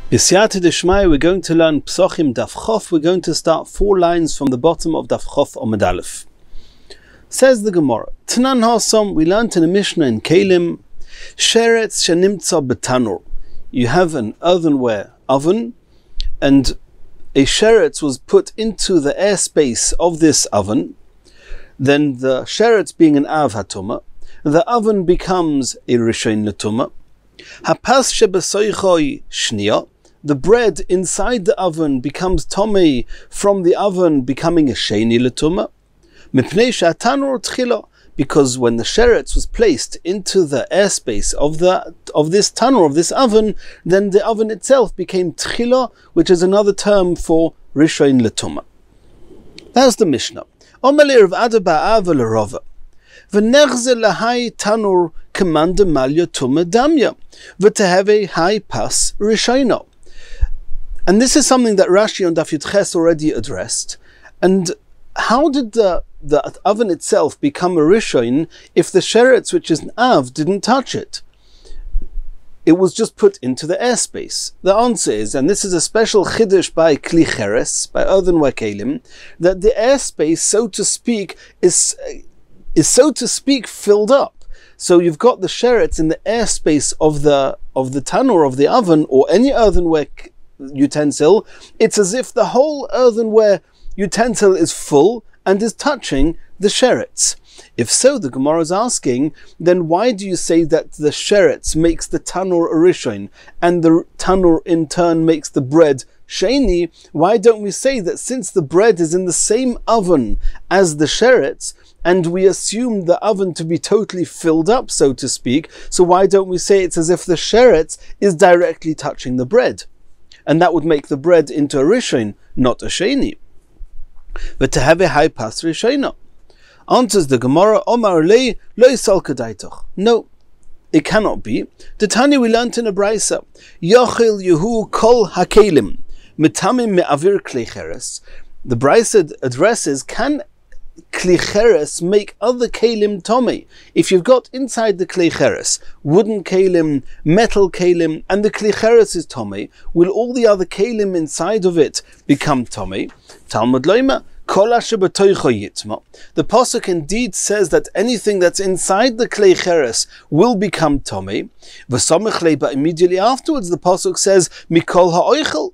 B'siyata d'shmaya, we're going to learn Pesachim Daf Chof. We're going to start 4 lines from the bottom of Daf Chof Amud Aleph. Says the Gemara, Tanan Hasom, we learned in a Mishnah in Kalim, Sheretz shenimtza betanur. You have an earthenware oven, and a sheretz was put into the airspace of this oven. Then the sheretz being an av hatuma, the oven becomes a rishon l'tuma. Hapas shebesoichoi shniya. The bread inside the oven becomes tomei from the oven, becoming a sheni l'tuma. Mipnei she'atanur tchila, because when the sheretz was placed into the airspace of this tanur, of this oven, then the oven itself became tchila, which is another term for rishon l'tuma. That's the Mishnah. Omer Rav Ada ba'ava l'rova. V'nechze lahai tanur kemanda malya tuma damya. V'teheve hai pas rishona. And this is something that Rashi on Daf Yud already addressed. And how did the oven itself become a rishon if the sheretz, which is an av, didn't touch it? It was just put into the airspace. The answer is, and this is a special chiddush by kli cheres, by earthenware kelim, that the airspace, so to speak, is so to speak filled up. So you've got the sheretz in the airspace of the tanur, of the oven, or any earthenware utensil. It's as if the whole earthenware utensil is full and is touching the sheretz. If so, the Gemara is asking, then why do you say that the sheretz makes the tanur a rishon and the tanur in turn makes the bread sheni? Why don't we say that since the bread is in the same oven as the sheretz, and we assume the oven to be totally filled up, so to speak, so why don't we say it's as if the sheretz is directly touching the bread? And that would make the bread into a rishon, not a sheni. But to have a high pas rishona. Answers the Gemara, Omar le lo yisal kadaitoch. No, it cannot be. The Tanya we learnt in a brisa, Yochil Yehu kol hakelim mitamim me'avir kli cheres. The brisa addresses, can kli cheres make other kelim tomei? If you've got inside the kli cheres wooden kelim, metal kelim, and the kli cheres is tomei, will all the other kelim inside of it become tomei? Talmud loima. The pasuk indeed says that anything that's inside the klei cheres will become tomei. But immediately afterwards, the pasuk says mikol ha'oichel,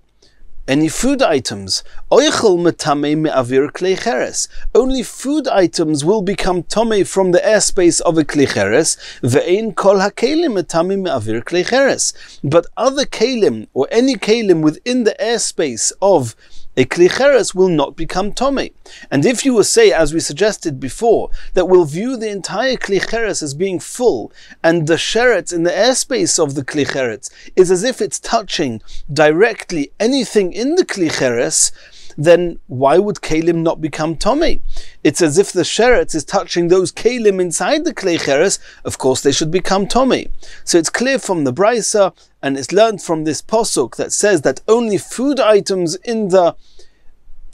any food items. Oichel metamei me'avir klei cheres. Only food items will become tomei from the airspace of a klei cheres. Ve'ein kol ha'kelim metamei me'avir klei cheres. But other kelim, or any kelim within the airspace of a kli cheres, will not become tomei. And if you will say, as we suggested before, that we'll view the entire kli cheres as being full, and the sheretz in the airspace of the kli cheres is as if it's touching directly anything in the kli cheres, then why would kelim not become tomei? It's as if the sheretz is touching those kelim inside the klei cheres. Of course they should become tomei. So it's clear from the brisa, and it's learned from this posuk that says that only food items in the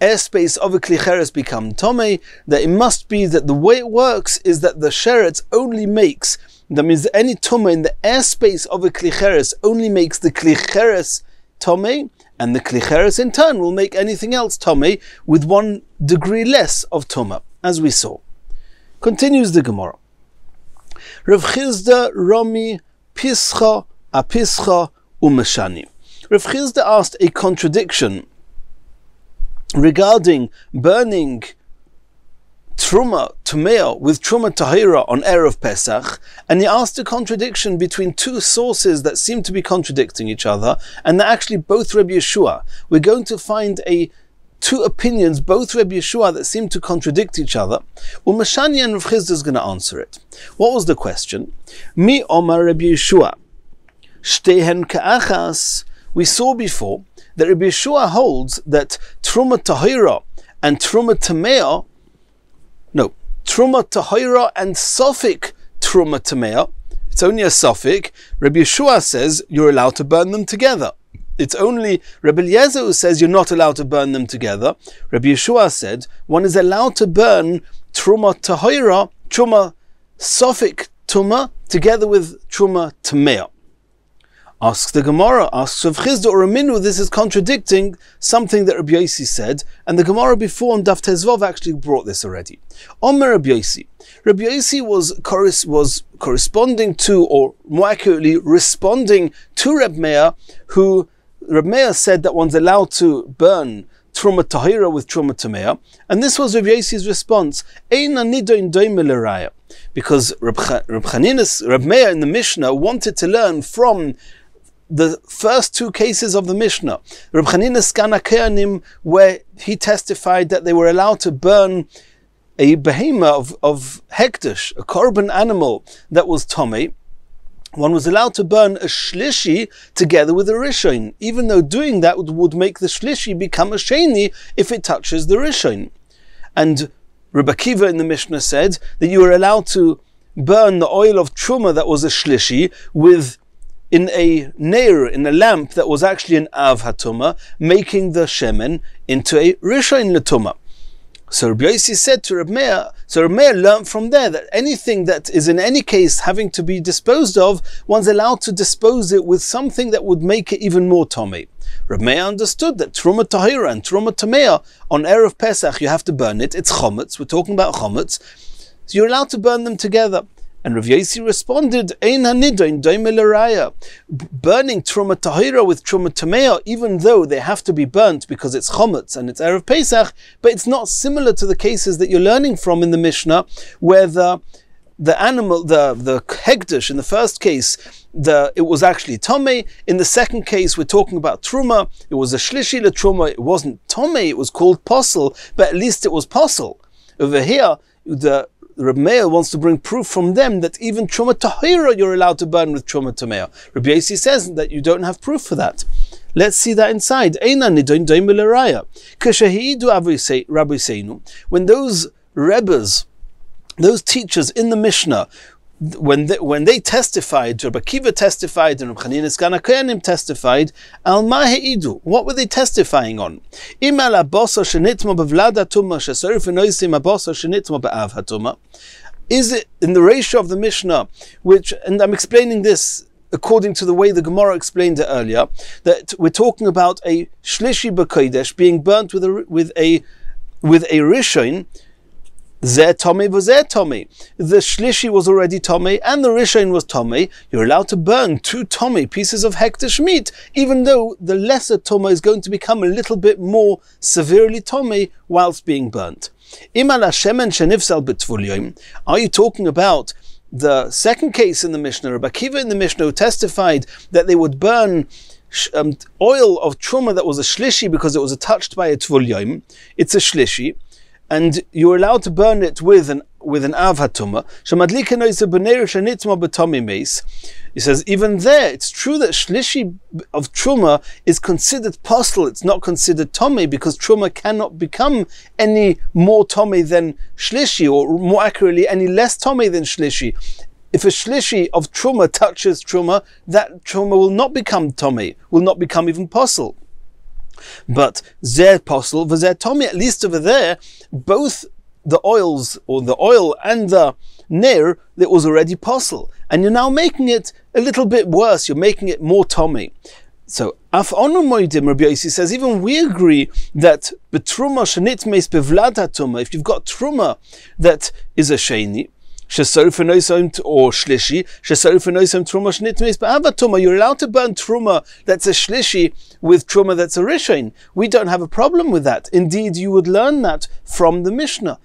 airspace of a kli cheres become tomei, that it must be that the way it works is that the sheretz only makes, that means that any tumah in the airspace of a kli cheres only makes the kli cheres tomei, and the kli cheres in turn will make anything else tomei with 1 degree less of tumah, as we saw. Continues the Gemara. Rav Chizda Romi Pischa Apischa Umeshani. Rav Chizda asked a contradiction regarding burning truma tumeah with truma tahira on Erev Pesach, and he asked a contradiction between 2 sources that seem to be contradicting each other, and they're actually both Rabbi Yeshua. We're going to find 2 opinions, both Rabbi Yeshua, that seem to contradict each other. Umeshani, and Rav Chizda is going to answer it. What was the question? Mi Omar Rabbi Yeshua Shtehen ka'achas. We saw before that Rabbi Yeshua holds that truma tahira and truma tameah, truma tahira and sofik truma tameah, it's only a sofik. Rabbi Yeshua says you're allowed to burn them together. It's only Rabbi Eliezer who says you're not allowed to burn them together. Rabbi Yeshua said one is allowed to burn truma tahira, truma sofik tuma, together with truma tameah. Asks the Gemara, asks Rav Chizda or Aminu, this is contradicting something that Rabbi Yossi said, and the Gemara before on Daf Tezvav actually brought this already. Omer Rabbi Yossi. Rabbi Yossi was corresponding to, or more accurately, responding to Reb Meir, who Reb Meir said that one's allowed to burn Truma Tahira with Truma Tamea, and this was Reb Yossi's response, Eina nidoin doime l'raya, because Reb Meir in the Mishnah wanted to learn from the first two cases of the Mishnah, Reb Chanina's Skana Keanim, where he testified that they were allowed to burn a behemah of hektish, a korban animal that was tomei. One was allowed to burn a shlishi together with a rishon, even though doing that would make the shlishi become a sheni if it touches the rishon. And Rabbi Akiva in the Mishnah said that you were allowed to burn the oil of truma that was a shlishi in a neir, in a lamp that was actually an av hatuma, making the shemen into a rishon letuma. So Rabbi Yossi said to Reb Meir, so Reb Meir learned from there that anything that is in any case having to be disposed of, one's allowed to dispose it with something that would make it even more tomei. Reb Meir understood that Truma Tahira and Truma Tamea, on Erev Pesach you have to burn it, it's chometz, we're talking about chometz, so you're allowed to burn them together. And Rav Yossi responded, Ein hanidoin doime l'raya. Burning Truma Tahira with Truma Tamea, even though they have to be burnt because it's chometz and it's Erev Pesach, but it's not similar to the cases that you're learning from in the Mishnah, where the animal, the hektish, in the first case, it was actually tomei. In the second case, we're talking about truma. It was a shlishi l'truma. It wasn't tomei. It was called posel, but at least it was posel. Over here, the Rabbi Meir wants to bring proof from them that even Truma Tahira you're allowed to burn with Truma Tamea. Rabbi Yossi says that you don't have proof for that. Let's see that inside. When those rebbes, those teachers in the Mishnah, when they testified, Rabbi Akiva testified, and Reb Chanina Skana Koyanim testified, al ma heidu, what were they testifying on? Im al abosa shenitma bevlada tuma shesorif enoisim abosa shenitma be'av hatuma. Is it in the ratio of the Mishnah, which, and I'm explaining this according to the way the Gemara explained it earlier, that we're talking about a shlishi b'kodesh being burnt with a rishon. Zeh tomei v'zeh tomei. The shlishi was already tomei and the rishon was tomei. You're allowed to burn two tomei pieces of hektish meat, even though the lesser tomei is going to become a little bit more severely tomei whilst being burnt. Are you talking about the second case in the Mishnah, Rabbi Akiva in the Mishnah, who testified that they would burn oil of truma that was a shlishi because it was touched by a tvul? It's a shlishi, and you're allowed to burn it with an av hatuma. He says even there it's true that shlishi of truma is considered postel. It's not considered tomei because truma cannot become any more tomei than shlishi, or more accurately, any less tomei than shlishi. If a shlishi of truma touches truma, that truma will not become tomei, will not become even postel. But zeh posel v'zeh tomei, at least over there, both the oils, or the oil and the ner, that was already posel, and you're now making it a little bit worse. You're making it more tomei. So af onu moedim, Rabbi Yossi says, even we agree that betruma shenitmeis bevlad hatuma, if you've got truma that is a sheni, or shlishi, you're allowed to burn truma that's a shlishi with truma that's a rishon. We don't have a problem with that. Indeed, you would learn that from the Mishnah,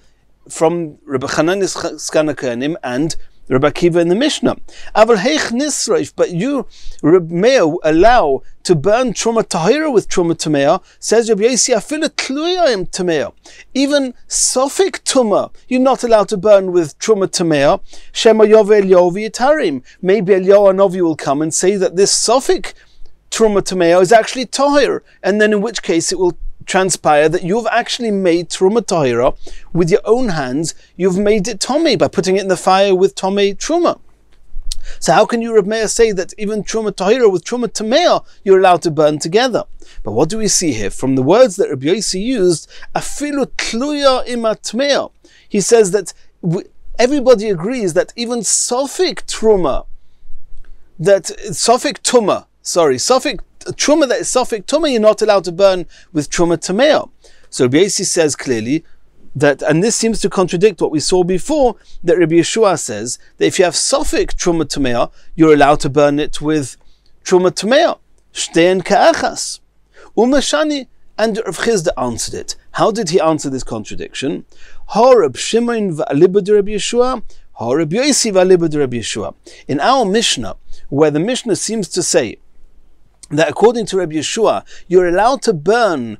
from Rabbi Chanina Skana Koyanim and Rabbi Akiva in the Mishnah. But you, Rabbi Meir, allow to burn Truma Tahira with Truma Tamea, says Rabbi Yossi, afilu tluyayim Tamea. Even Sofik Tuma, you're not allowed to burn with Truma Tamea. Shema Yove Eliyahu v'yitarim. Maybe Eliyahu Hanavi will come and say that this Sofik Truma Tamea is actually Tahir, and then in which case it will transpire that you've actually made Truma Tahira with your own hands. You've made it tomei by putting it in the fire with tomei Truma. So how can you, Reb Meir, say that even Truma Tahira with Truma Tamea you're allowed to burn together? But what do we see here from the words that Rabbi Yossi used? Afilu tluya ima Tamea. He says that everybody agrees that even Sofik Truma, that Sofik Tuma, truma that is sofik tuma, you're not allowed to burn with truma tamea. So Rabbi Yossi says clearly that, and this seems to contradict what we saw before, that Rabbi Yeshua says that if you have sofik truma tamea, you're allowed to burn it with truma tamea. Shtein ka'achas. Umashani, and Rav Chizda answered it. How did he answer this contradiction? Ha Reb Shimon v'alibud Rabbi Yeshua, ha Reb Yossi v'alibud Rabbi Yeshua. In our Mishnah, where the Mishnah seems to say that according to Rabbi Yeshua, you're allowed to burn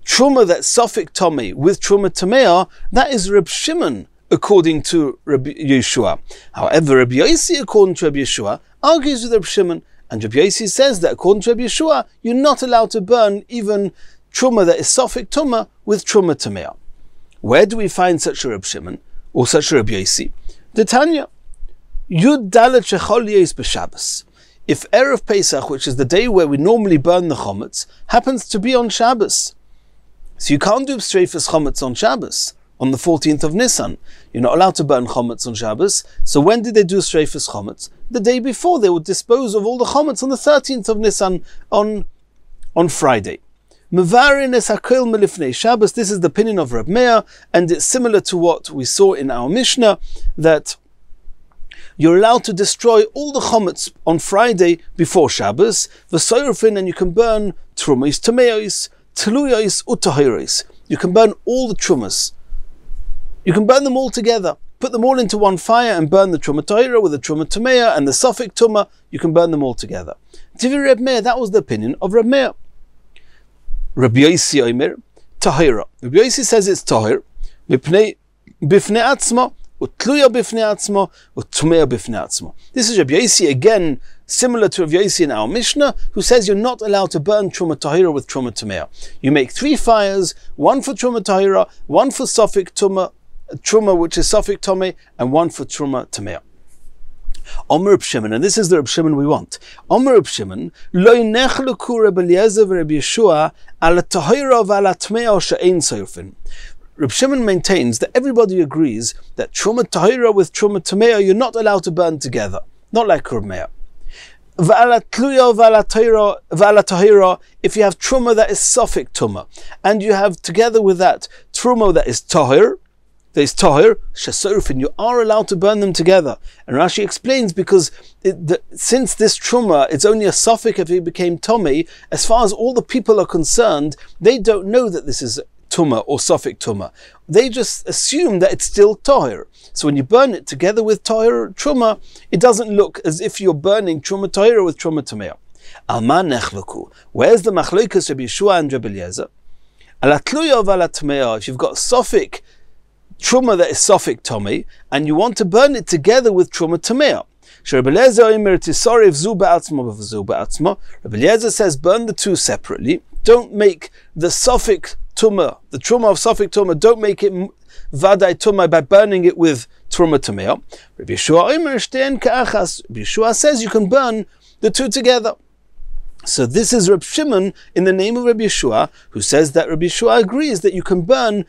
truma that's sofik tomei with truma tamea, that is Reb Shimon according to Rabbi Yeshua. However, Rabbi Yossi according to Rabbi Yeshua argues with Reb Shimon, and Rabbi Yossi says that according to Rabbi Yeshua, you're not allowed to burn even truma that is sofik tuma with truma tamea. Where do we find such a Reb Shimon or such a Rabbi Yossi? The Tanya, Yud Dalet Shechol Yos b'Shabbos. If Erev Pesach, which is the day where we normally burn the chometz, happens to be on Shabbos, so you can't do streifas chometz on Shabbos, on the 14th of Nisan. You're not allowed to burn chometz on Shabbos. So when did they do streifas chometz? The day before. They would dispose of all the chometz on the 13th of Nisan, on Friday. Mevarin es hakel melifnei Shabbos. This is the opinion of Reb Meir, and it's similar to what we saw in our Mishnah, that you're allowed to destroy all the chometz on Friday before Shabbos, v'soyrofin, and you can burn trumas, tameos, teluyos, utahiros. You can burn all the trumas. You can burn them all together. Put them all into one fire and burn the truma tahira with the truma tamea and the sofik tuma. You can burn them all together. Divi Reb Meir, that was the opinion of Reb Meir. Rabbi Yossi Omer, tahira. Rabbi Yossi says it's tahir. Bifnei atzma, utluya bifnei atzma, utumea bifnei atzma. This is Rabbi Yossi again, similar to Rabbi Yossi in our Mishnah, who says you're not allowed to burn truma tahira with truma tamea. You make 3 fires, one for truma tahira, one for sofik truma, which is sofik tome, and one for truma tamea. Omer Reb Shimon, and this is the Reb Shimon we want. Omer Reb Shimon, lo nechluku Reb Eliezer v'Reb Yeshua ala tahira v'ala tamea she'ein soyrfin. Reb Shimon maintains that everybody agrees that truma tahira with truma tamea you're not allowed to burn together, not like Reb Meir. V'ala tluya v'ala tahira, if you have truma that is sofik tuma, and you have together with that truma that is tahir, there's tahir, shesorfin, you are allowed to burn them together. And Rashi explains because since this truma, it's only a sofik if it became tomei, as far as all the people are concerned, they don't know that this is tuma or sofik tuma. They just assume that it's still tahir. So when you burn it together with tahir truma, it doesn't look as if you're burning truma tahir with truma tamea. Alma nechluku. Where's the machlokas Rabbi Yeshua and Rabbi Eliezer? Ala tluya v'ala tamea. If you've got sofik truma that is sofik tomei, and you want to burn it together with truma tamea. Rabbi Eliezer says burn the two separately. Don't make the sofik tuma, the truma of sofik tuma, don't make it vadai tuma by burning it with truma tamea. Rabbi Yeshua says you can burn the two together. So this is Reb Shimon in the name of Rabbi Yeshua, who says that Rabbi Yeshua agrees that you can burn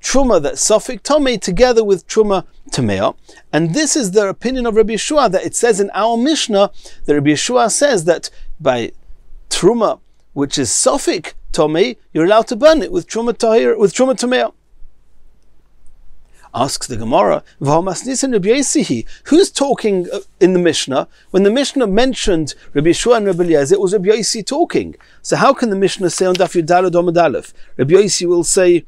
truma that's sofik tomei together with truma tamea, and this is the opinion of Rabbi Yeshua, that it says in our Mishnah that Rabbi Yeshua says that by truma which is sofik tomei, you're allowed to burn it with truma tahir, with truma tamea. Asks the Gemara, who's talking in the Mishnah? When the Mishnah mentioned Rabbi Yeshua and Rabbi Eliezer, it was Rabbi Yossi talking. So how can the Mishnah say on Daf Yudalad Amud Aleph, Rabbi Yossi will say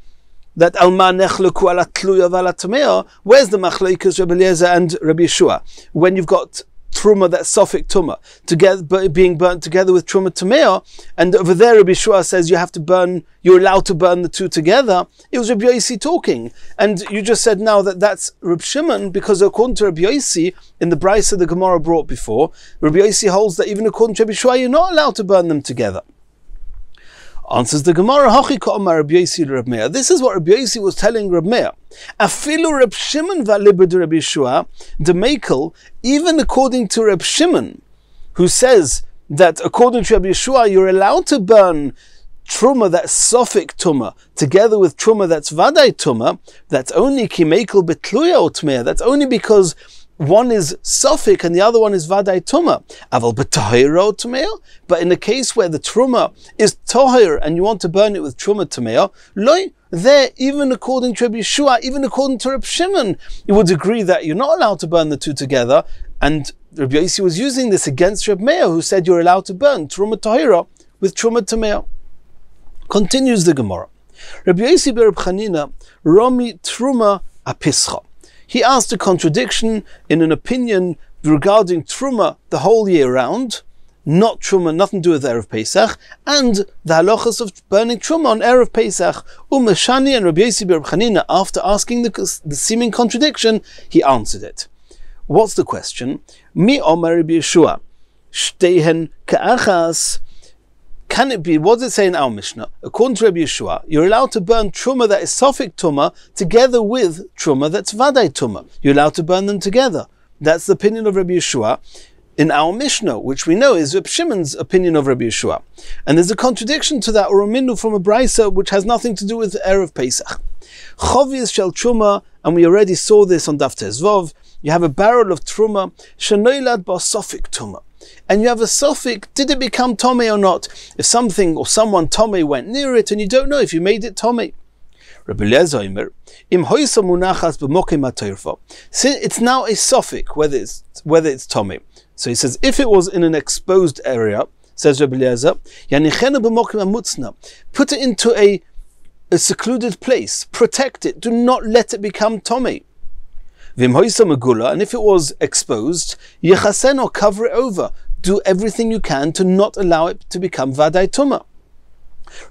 that alma nechleku ala tluya v'ala tamea? Where's the machleikas Rabbi Eliezer and Rabbi Yeshua? When you've got truma that's sofik tuma together being burnt together with truma tamea, and over there Rabbi Yeshua says you're allowed to burn the two together. It was Rabbi Yossi talking, and you just said now that that's Reb Shimon, because according to Rabbi Yossi in the brisa the Gemara brought before, Rabbi Yossi holds that even according to Rabbi Yeshua you're not allowed to burn them together. Answers the Gemara, this is what Rabbi Yossi was telling Reb Meir. Afilu Reb Shimon v'alibud Rabbi Yeshua demekel, even according to Reb Shimon, who says that according to Rabbi Yeshua you're allowed to burn truma that's sofik tuma together with truma that's vadai tuma, that's only kimekel betluya utmea, that's only because one is sofik and the other one is vadai tuma. Aval b'tahiro tumeo. But in the case where the truma is tahir and you want to burn it with truma tumeo, loy, there, even according to Rabbi Yeshua, even according to Rabbi Shimon, you would agree that you're not allowed to burn the two together. And Rabbi Yossi was using this against Rabbi Meir, who said you're allowed to burn truma tahira with truma tumeo. Continues the Gemara. Rabbi Yossi ber Reb Chanina, Romi truma apischa. He asked a contradiction in an opinion regarding truma the whole year round, not truma, nothing to do with Erev Pesach, and the halachas of burning truma on Erev Pesach. Umeshani and Rabbi Yossi ber Reb Chanina, after asking the seeming contradiction, he answered it. What's the question? Mi Omer Rabbi Yeshua, shtehen ka'achas. Can it be, what does it say in our Mishnah? According to Rabbi Yeshua, you're allowed to burn truma that is sofik tuma together with truma that's vadai tuma. You're allowed to burn them together. That's the opinion of Rabbi Yeshua in our Mishnah, which we know is Reb Shimon's opinion of Rabbi Yeshua. And there's a contradiction to that, or a minu from a brisa, which has nothing to do with Erev Pesach. Choviz shel truma, and we already saw this on Daf Tezvov. You have a barrel of truma, shenoilad ba sofik tuma. And you have a sofik, did it become tome or not? If something or someone tome went near it and you don't know if you made it tome. Rabbi Eliezer Omer, im hoisa munachas b'mokim ha'toirfa. It's now a sofik, whether it's tome. So he says, if it was in an exposed area, says Rabbi Eliezer, yanichena b'mokim ha'mutzna. Put it into a secluded place, protect it, do not let it become tome. Vim hoisa megula, and if it was exposed, yechasen, or cover it over. Do everything you can to not allow it to become vadai tuma.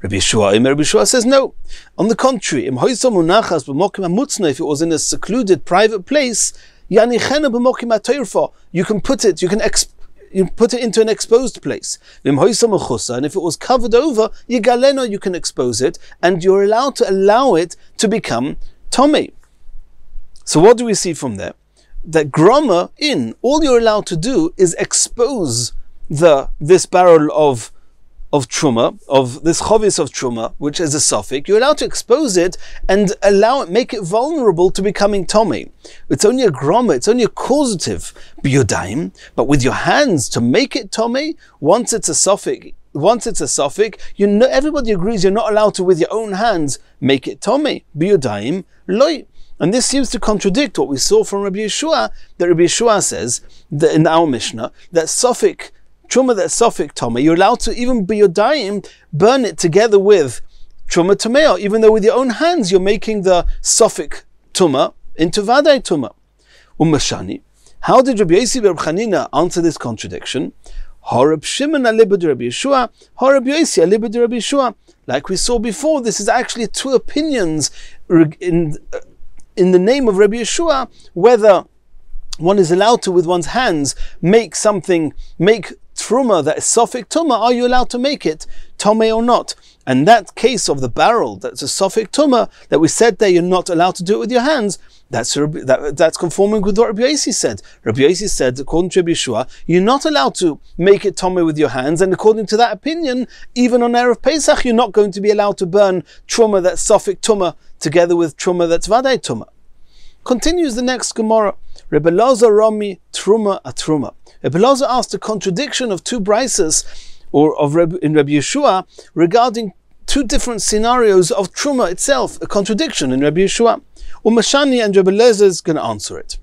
Rabbi Yeshua says no. On the contrary, im hoisa munachas b'mokim hamutzna, if it was in a secluded private place, yanichena b'mokim ha'toirfa, you can put it into an exposed place. Vim hoisa mechusa, and if it was covered over, yigaleno, you can expose it, and you're allowed to allow it to become tome. So what do we see from there? That groma all you're allowed to do is expose this barrel of truma, of this chovis of truma, which is a suffix. You're allowed to expose it and make it vulnerable to becoming tome. It's only a groma, it's only a causative biyodayim, but with your hands to make it tome, once it's a suffix, everybody agrees you're not allowed to with your own hands make it tome. Biyodayim loy. And this seems to contradict what we saw from Rabbi Yeshua, that Rabbi Yeshua says that in our Mishnah, that sofik, truma that's sofik tome, you're allowed to even biyodayim burn it together with truma tomeo, even though with your own hands you're making the sofik tuma into vadai tuma. Umashani. How did Rabbi Yossi ber Reb Chanina answer this contradiction? Harab Shimon alibud Rabbi Yeshua, Harab Yossi alibud Rabbi Yeshua. Like we saw before, this is actually two opinions in the name of Rabbi Yeshua, whether one is allowed to, with one's hands, make truma that is sofik tuma, are you allowed to make it tome or not? And that case of the barrel that's a sofik tuma, that we said there you're not allowed to do it with your hands, that's conforming with what Rabbi Yossi said. Rabbi Yossi said, according to Rabbi Yeshua, you're not allowed to make it tome with your hands, and according to that opinion, even on Erev Pesach, you're not going to be allowed to burn truma that's sofik tuma together with truma that's vadai tuma. Continues the next Gemara. Rebbe Elazar Rami truma a truma. Rebbe Elazar asked a contradiction of two brises, in Rabbi Yeshua, regarding two different scenarios of truma itself, a contradiction in Rabbi Yeshua. Umashani, and Rebbe Elazar is going to answer it.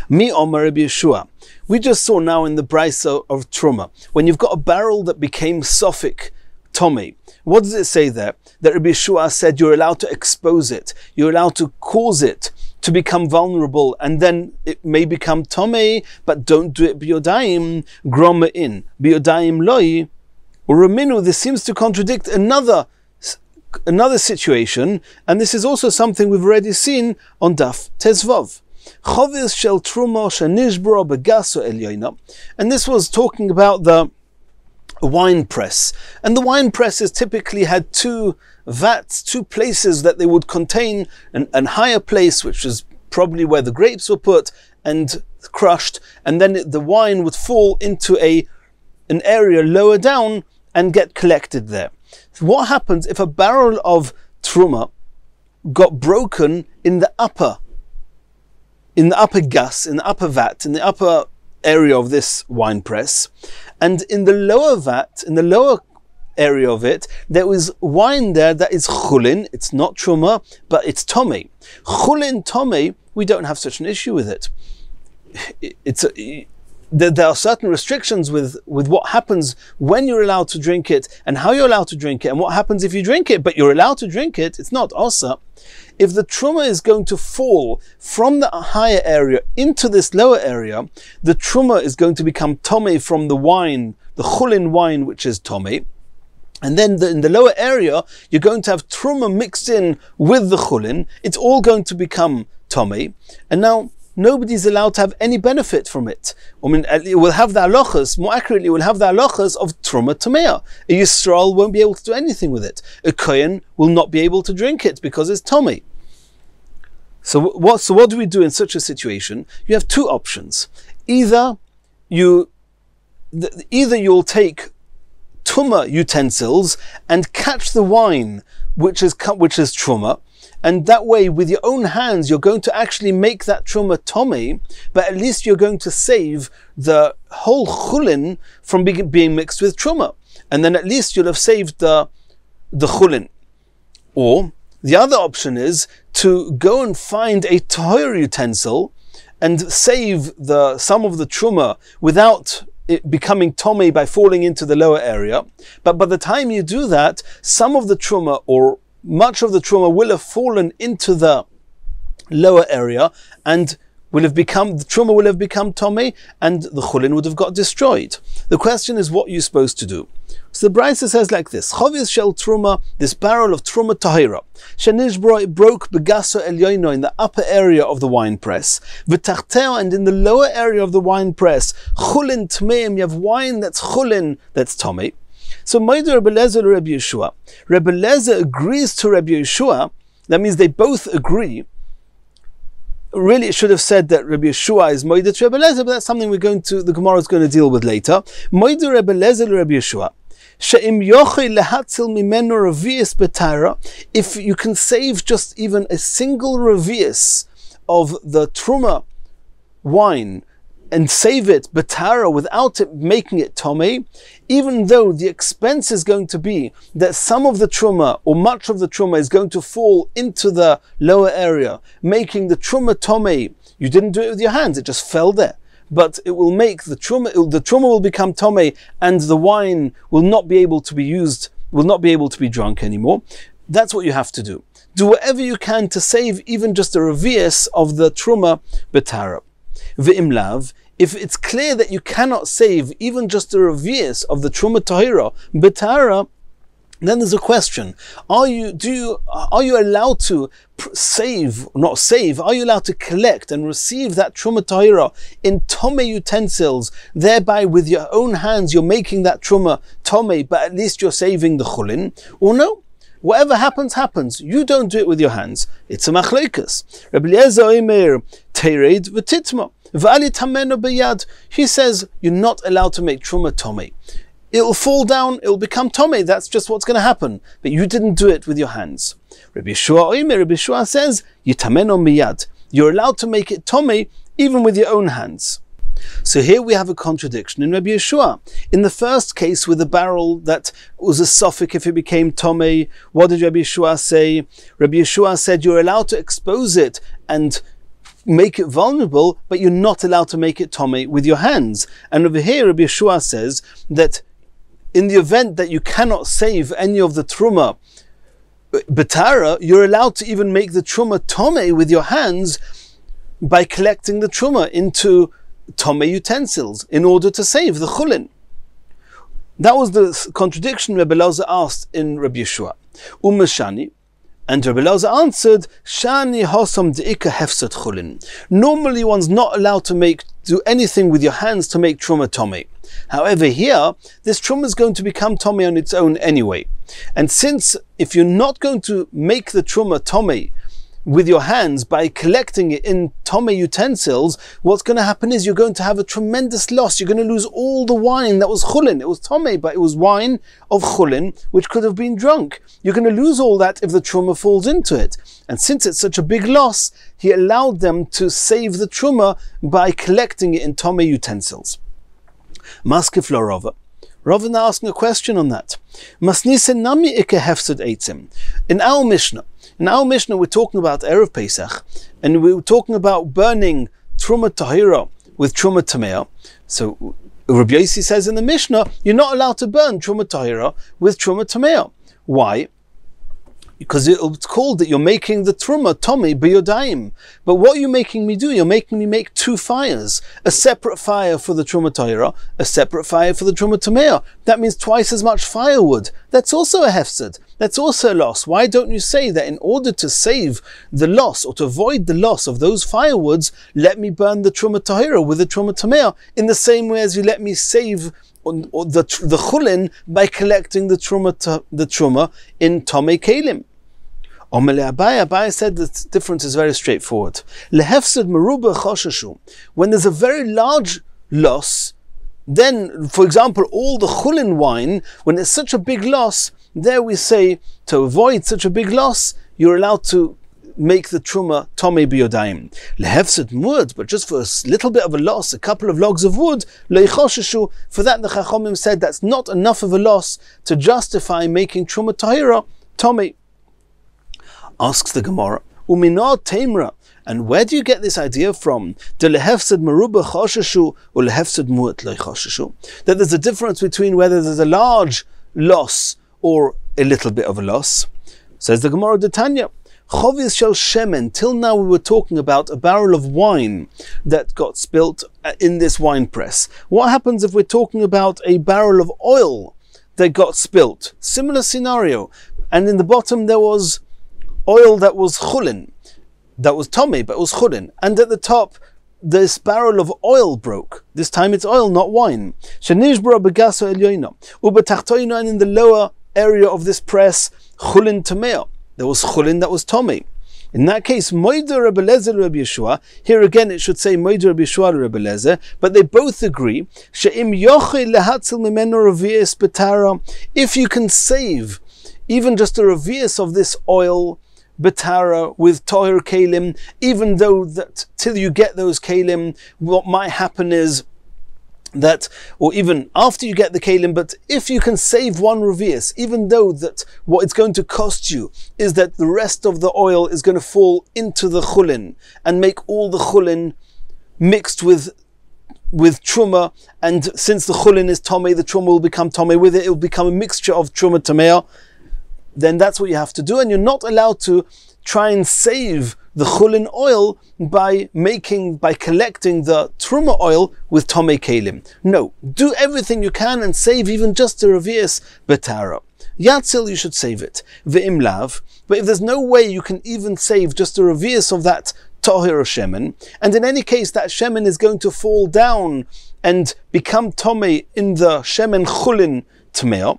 Mi Omer Rabbi Yeshua. We just saw now in the brisa of truma, when you've got a barrel that became sofik tome. What does it say there? That Rabbi Yeshua said you're allowed to expose it, you're allowed to cause it to become vulnerable, and then it may become tome, but don't do it biyodayim, groma in, biyodayim loi. Or Raminu, this seems to contradict another situation, and this is also something we've already seen on Daf Tezvov. Choviz shel truma shenishbro begaso elyoina. And this was talking about the wine press. And the wine presses typically had two vats, two places that they would contain, an higher place, which is probably where the grapes were put and crushed, and then the wine would fall into an area lower down and get collected there. What happens if a barrel of truma got broken in the upper in the upper gas, in the upper vat, in the upper area of this wine press, and in the lower vat, in the lower area of it, there was wine there that is chulin. It's not truma, but it's tomei. Chulin tomei, we don't have such an issue with it. There are certain restrictions with what happens when you're allowed to drink it and how you're allowed to drink it and what happens if you drink it, but you're allowed to drink it. It's not osa. If the truma is going to fall from the higher area into this lower area, the truma is going to become tomei from the wine, the chulin wine, which is tomei. And then in the lower area, you're going to have truma mixed in with the chulin. It's all going to become tomei. And now, nobody's allowed to have any benefit from it. I mean, it will have the halachas, more accurately, it will have the halachas of truma tamea. A Yisrael won't be able to do anything with it. A Kohen will not be able to drink it because it's tomei. So what do we do in such a situation? You have two options. Either you'll take tuma utensils and catch the wine, which is truma, and that way, with your own hands, you're going to actually make that truma tomei, but at least you're going to save the whole chulin from being mixed with truma. And then at least you'll have saved the chulin. Or, the other option is to go and find a tahor utensil and save some of the truma without it becoming tomei by falling into the lower area. But by the time you do that, some of the truma or much of the truma will have fallen into the lower area and the truma will have become tomei and the chulin would have got destroyed. The question is, what you're supposed to do. So the Brisa says like this: Chavis shel truma, this barrel of truma tahira, shenishbro, it broke begaso elyoino, in the upper area of the wine press, v'tachteo, and in the lower area of the wine press, chulin tmeim, you have wine that's chulin, that's tomei. So Moider Rabbi Lezer or Rabbi Yeshua. Rabbi Lezer agrees to Rabbi Yeshua. That means they both agree. Really, it should have said that Rabbi Yeshua is Moider to Rabbi Lezer, but that's something the Gemara is going to deal with later. Moider Rabbi Lezer or Rabbi Yeshua. She'im yochei lehatzil mimenu revius betara. If you can save just even a single revius of the truma wine and save it betara without it making it tomei, even though the expense is going to be that some of the truma or much of the truma is going to fall into the lower area, making the truma tomei. You didn't do it with your hands, it just fell there. But it will make the truma will become tomei, and the wine will not be able to be used, will not be able to be drunk anymore. That's what you have to do. Do whatever you can to save even just a revius of the truma betara. V'imlav, if it's clear that you cannot save even just a revius of the truma tahira betara, then there's a question: Are you allowed to Are you allowed to collect and receive that truma tahira in tomei utensils? Thereby, with your own hands, you're making that truma tomei, but at least you're saving the chulin. Or no? Whatever happens, happens. You don't do it with your hands. It's a machlekes. Rabbi Eliezer Omer tered v'titma v'ali tameno b'yad. He says you're not allowed to make truma tomei. It'll fall down. It'll become tomei. That's just what's going to happen. But you didn't do it with your hands. Rabbi Yeshua Omer. Rabbi Yeshua says yitameno miyad. You're allowed to make it tomei even with your own hands. So here we have a contradiction in Rabbi Yeshua. In the first case with the barrel that was a suffix if it became tomei, what did Rabbi Yeshua say? Rabbi Yeshua said you're allowed to expose it and make it vulnerable, but you're not allowed to make it tomei with your hands. And over here Rabbi Yeshua says that in the event that you cannot save any of the truma betara, you're allowed to even make the truma tomei with your hands by collecting the truma into tomei utensils in order to save the chulin. That was the contradiction Rabbi Elazar asked in Rabbi Yeshua. Umashani, and Rabbi Elazar answered, Shani hosam deika hefsat chulin. Normally one's not allowed to do anything with your hands to make truma tomei. However, here, this truma is going to become tomei on its own anyway. And since if you're not going to make the truma tomei with your hands by collecting it in Tomei utensils, what's going to happen is you're going to have a tremendous loss. You're going to lose all the wine that was chulin. It was Tomei, but it was wine of chulin, which could have been drunk. You're going to lose all that if the truma falls into it. And since it's such a big loss, he allowed them to save the truma by collecting it in Tomei utensils. Maskif lo Rava. Rava now asking a question on that. In our Mishnah, we're talking about Erev Pesach, and we're talking about burning Truma Tahira with Truma Tamea. So Rabbi Yossi says in the Mishnah, you're not allowed to burn Truma Tahira with Truma Tamea. Why? Because it's called that you're making the truma tomei b'yodayim. But what are you making me do? You're making me make two fires. A separate fire for the truma tahira, a separate fire for the truma tamea. That means twice as much firewood. That's also a hefsed. That's also a loss. Why don't you say that in order to save the loss or to avoid the loss of those firewoods, let me burn the truma tahira with the truma tamea in the same way as you let me save the chulin by collecting the truma in tomei kelim. Abai said the difference is very straightforward. When there's a very large loss, then, for example, all the chulin wine, when it's such a big loss, there we say, to avoid such a big loss, you're allowed to make the truma tomei b'yodayim. Lehefsed mud, but just for a little bit of a loss, a couple of logs of wood, leichosheshu, for that the Chachomim said that's not enough of a loss to justify making truma tahira tomei. Asks the Gemara, Uminah Taimra, and where do you get this idea from? That there's a difference between whether there's a large loss or a little bit of a loss. Says the Gemara de Tanya, Chovis shel shemen. Till now we were talking about a barrel of wine that got spilt in this wine press. What happens if we're talking about a barrel of oil that got spilt? Similar scenario. And in the bottom there was oil that was chulin, that was tomei, but it was chulin. And at the top, this barrel of oil broke. This time it's oil, not wine. And in the lower area of this press, chulin tamei. There was chulin that was tomei. In that case, Moider Rebbe Lezer Rebbe Yeshua, here again it should say Moider Rebbe Yeshua Rebbe Lezer, but they both agree, if you can save even just a revius of this oil, betara with toher kalim, even though that till you get those kalim, what might happen is that, or even after you get the kalim, but if you can save one revius, even though that what it's going to cost you is that the rest of the oil is going to fall into the chulin and make all the chulin mixed with truma, and since the chulin is tomei, the truma will become tomei with it, it will become a mixture of truma tamei, then that's what you have to do, and you're not allowed to try and save the chulin oil by collecting the truma oil with tomei kelim. No, do everything you can and save even just the revius betara. Yatzil, you should save it. Ve'im lav, but if there's no way you can even save just a revius of that tohir shemen, and in any case that shemen is going to fall down and become tomei in the shemen chulin tamei,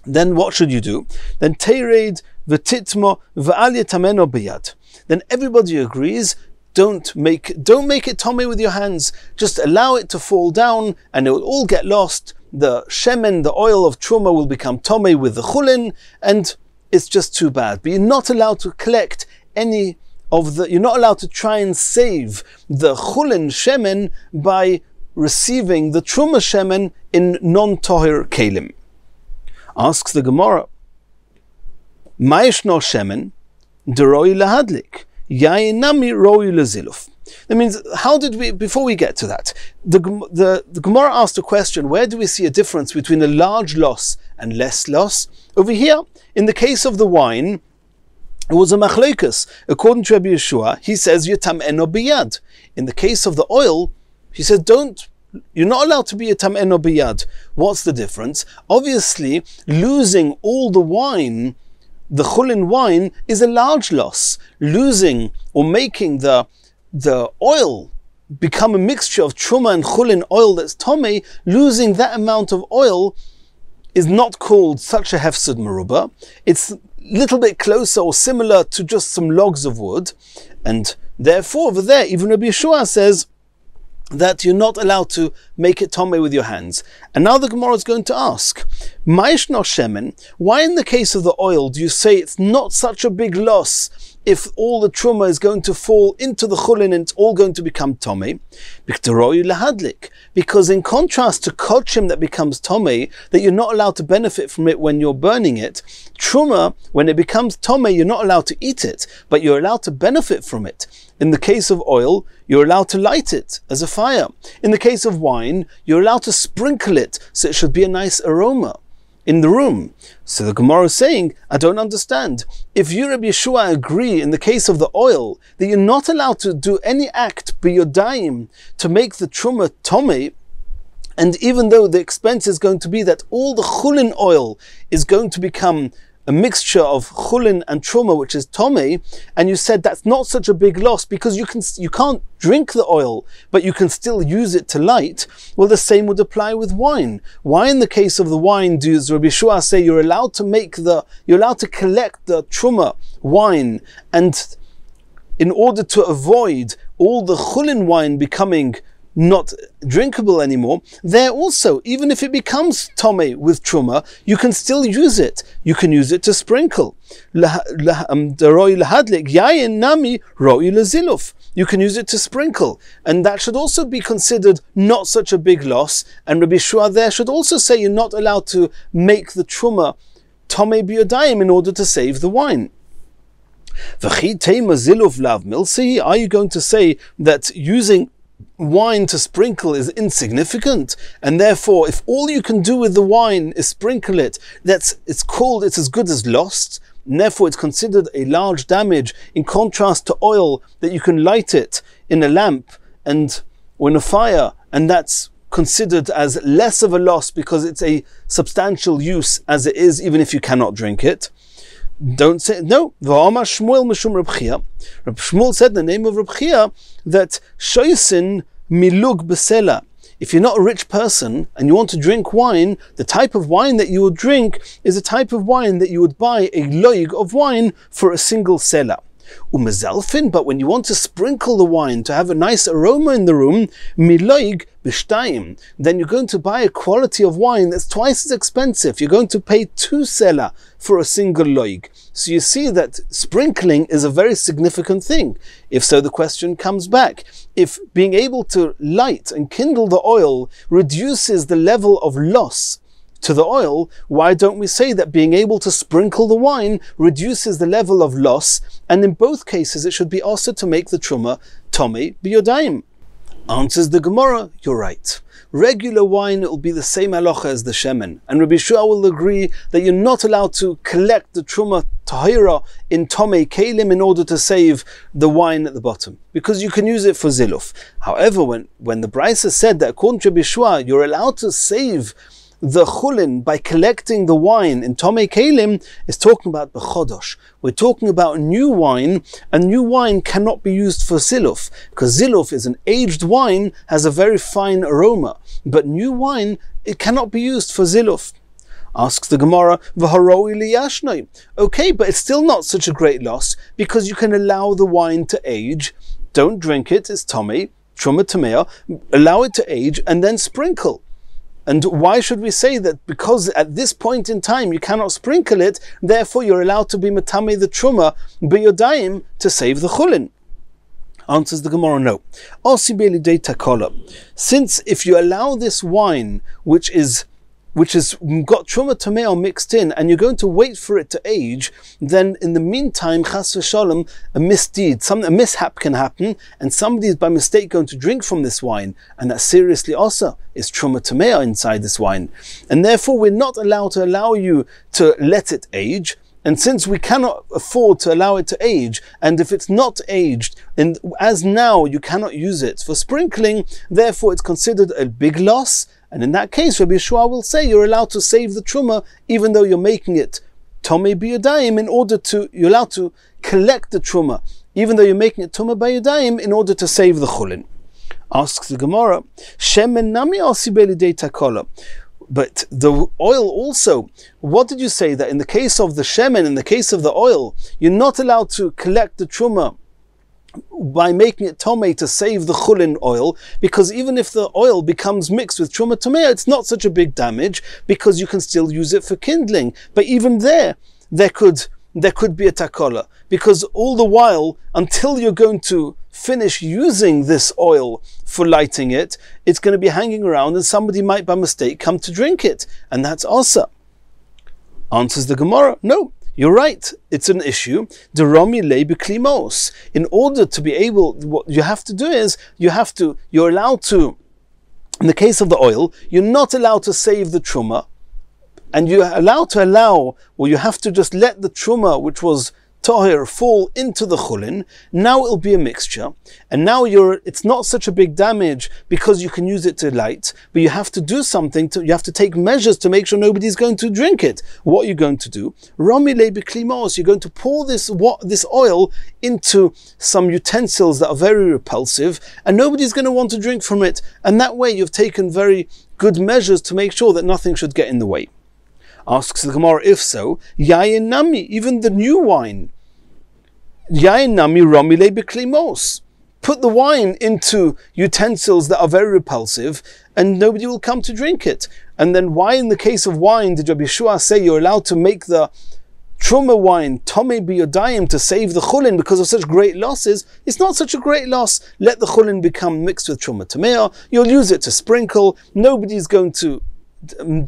then what should you do? Then tered v'titmo v'al yetameno biyad. Then everybody agrees, don't make it tomei with your hands. Just allow it to fall down, and it will all get lost. The shemen, the oil of truma, will become tomei with the chulin, and it's just too bad. But you're not allowed to collect any of the. You're not allowed to try and save the chulin shemen by receiving the truma shemen in non-tohir kelim. Asks the Gemara, Ma'ishno shemen deroi lahadlik yain nami roi leziluf. That means, how did we? Before we get to that, the Gemara asked a question: where do we see a difference between a large loss and less loss? Over here, in the case of the wine, it was a machlokas. According to Rabbi Yeshua, he says yatam eno biyad. In the case of the oil, he says you're not allowed to be a tam'eno biyad. What's the difference? Obviously, losing all the wine, the chulin wine, is a large loss. Losing or making the oil become a mixture of truma and chulin oil that's tomei, losing that amount of oil is not called such a hefsed merubah. It's little bit closer or similar to just some logs of wood. And therefore, over there, even Rabbi Yeshua says that you're not allowed to make it tomei with your hands. And now the Gemara is going to ask, Ma'ishno shemen, why in the case of the oil do you say it's not such a big loss if all the truma is going to fall into the chulin and it's all going to become tomei? Because in contrast to kochim that becomes tomei, that you're not allowed to benefit from it when you're burning it, truma, when it becomes tomei, you're not allowed to eat it, but you're allowed to benefit from it. In the case of oil, you're allowed to light it as a fire. In the case of wine, you're allowed to sprinkle it so it should be a nice aroma in the room. So the Gemara is saying, I don't understand. If you, Rabbi Yeshua, agree in the case of the oil that you're not allowed to do any act b'yodaim to make the truma tomei, and even though the expense is going to be that all the chulin oil is going to become a mixture of chulin and truma, which is tomei, and you said that's not such a big loss because you can't drink the oil, but you can still use it to light. Well, the same would apply with wine. Why, in the case of the wine, does Rabbi Yeshua say you're allowed to collect the truma wine, and in order to avoid all the chulin wine becoming not drinkable anymore, there also, even if it becomes tomei with truma, you can still use it. You can use it to sprinkle. You can use it to sprinkle, and that should also be considered not such a big loss. And Rabbi Yeshua there should also say you're not allowed to make the truma tomei b'yodayim in order to save the wine. Are you going to say that using wine to sprinkle is insignificant, and therefore if all you can do with the wine is sprinkle it, it's as good as lost, and therefore it's considered a large damage, in contrast to oil that you can light it in a lamp or in a fire, and that's considered as less of a loss because it's a substantial use as it is, even if you cannot drink it? Don't say no. Rabbi Shmuel said in the name of Rabbi Chia that shoysin milug besela. If you're not a rich person and you want to drink wine, the type of wine that you would drink is a type of wine that you would buy a loig of wine for a single selah. But when you want to sprinkle the wine to have a nice aroma in the room, miloig b'shtayim, then you're going to buy a quality of wine that's twice as expensive. You're going to pay 2 selah for a single loig. So you see that sprinkling is a very significant thing. If so, the question comes back. If being able to light and kindle the oil reduces the level of loss to the oil, why don't we say that being able to sprinkle the wine reduces the level of loss, and in both cases it should be also to make the truma tomei b'yodayim? Answers the Gemara, you're right. Regular wine will be the same halacha as the shemen, and Rabbi Yeshua will agree that you're not allowed to collect the truma tahira in tomei kelim in order to save the wine at the bottom, because you can use it for ziluf. However, when the Brisa said that according to Rabbi Yeshua you're allowed to save the chulin by collecting the wine in tomei kelim, is talking about b'chodosh. We're talking about new wine, and new wine cannot be used for ziluf, because ziluf is an aged wine, has a very fine aroma, but new wine, it cannot be used for ziluf. Asks the Gemara, v'haroi liyashnoi. Okay, but it's still not such a great loss, because you can allow the wine to age. Don't drink it, it's tomei, truma tamea, allow it to age, and then sprinkle. And why should we say that because at this point in time you cannot sprinkle it, therefore you're allowed to be matame the truma b'yodayim to save the chulin? Answers the Gemara, no. Since if you allow this wine, which has got truma tameo mixed in, and you're going to wait for it to age, then in the meantime, chas v'shalom, a mishap can happen, and somebody is by mistake going to drink from this wine, and that seriously also is truma tameo inside this wine. And therefore we're not allowed to allow you to let it age, and since we cannot afford to allow it to age, and if it's not aged, and as now you cannot use it for sprinkling, therefore it's considered a big loss. And in that case, Rabbi Yeshua will say you're allowed to save the truma, even though you're making it tomei b'yodayim, you're allowed to collect the truma, even though you're making it tomei b'yodayim, in order to save the chulin. Asks the Gemara, shemen nami asibeli de takola. But the oil also, what did you say? That in the case of the shemen, in the case of the oil, you're not allowed to collect the truma by making it tomei to save the chulin oil, because even if the oil becomes mixed with truma tomei, it's not such a big damage, because you can still use it for kindling. But even there could be a takola, because all the while, until you're going to finish using this oil for lighting it, it's going to be hanging around and somebody might by mistake come to drink it, and that's asa. Answers the Gemara, no, you're right, it's an issue. In order to be able, what you have to do is, you're allowed to, in the case of the oil, you're not allowed to save the truma, and you're allowed to you have to just let the truma, which was tahir, fall into the chulin. Now it'll be a mixture, and now it's not such a big damage because you can use it to light, but you have to do something, you have to take measures to make sure nobody's going to drink it. What are you going to do? Romile b'klimos, you're going to pour this oil into some utensils that are very repulsive, and nobody's going to want to drink from it, and that way you've taken very good measures to make sure that nothing should get in the way. Asks the Gemara, if so, yayin nami, even the new wine. Yayin nami romile b'klimos. Put the wine into utensils that are very repulsive, and nobody will come to drink it. And then why in the case of wine did Rabbi Yeshua say you're allowed to make the truma wine tomei biyodayim to save the chulin because of such great losses? It's not such a great loss. Let the chulin become mixed with truma tamea. You'll use it to sprinkle. Nobody's going to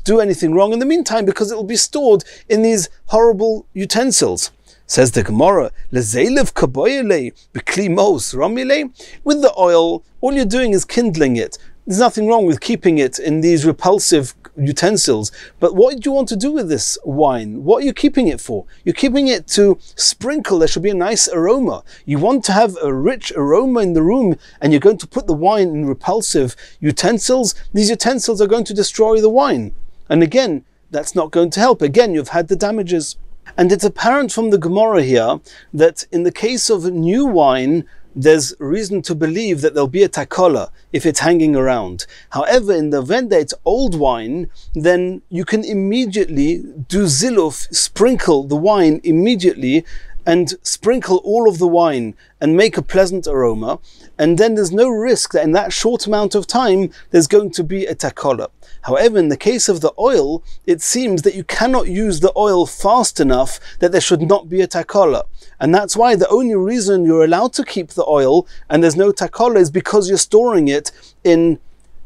do anything wrong in the meantime because it will be stored in these horrible utensils. Says the Gemara, Lezelev kaboyele b'klimos romile. With the oil, all you're doing is kindling it. There's nothing wrong with keeping it in these repulsive utensils. But what do you want to do with this wine? What are you keeping it for? You're keeping it to sprinkle. There should be a nice aroma. You want to have a rich aroma in the room, and you're going to put the wine in repulsive utensils. These utensils are going to destroy the wine. And again, that's not going to help. Again, you've had the damages. And it's apparent from the Gemara here that in the case of new wine, there's reason to believe that there'll be a takola if it's hanging around. However, in the event that it's old wine, then you can immediately do ziluf, sprinkle the wine immediately, and sprinkle all of the wine and make a pleasant aroma, and then there's no risk that in that short amount of time there's going to be a takola. However, in the case of the oil, it seems that you cannot use the oil fast enough that there should not be a takola. And that's why the only reason you're allowed to keep the oil and there's no takola is because you're storing it in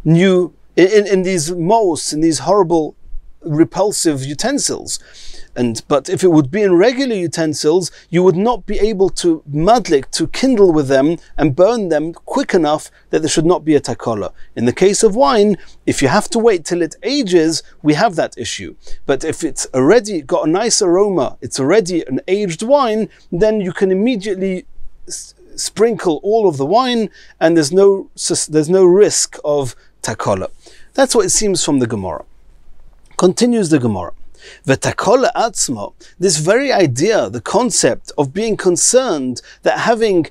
these mos, in these horrible repulsive utensils. But if it would be in regular utensils, you would not be able to madlik, to kindle with them and burn them quick enough that there should not be a takola. In the case of wine, if you have to wait till it ages, we have that issue. But if it's already got a nice aroma, it's already an aged wine, then you can immediately sprinkle all of the wine and there's no risk of takola. That's what it seems from the Gemara. Continues the Gemara. V'takola atzma, this very idea, the concept of being concerned that having,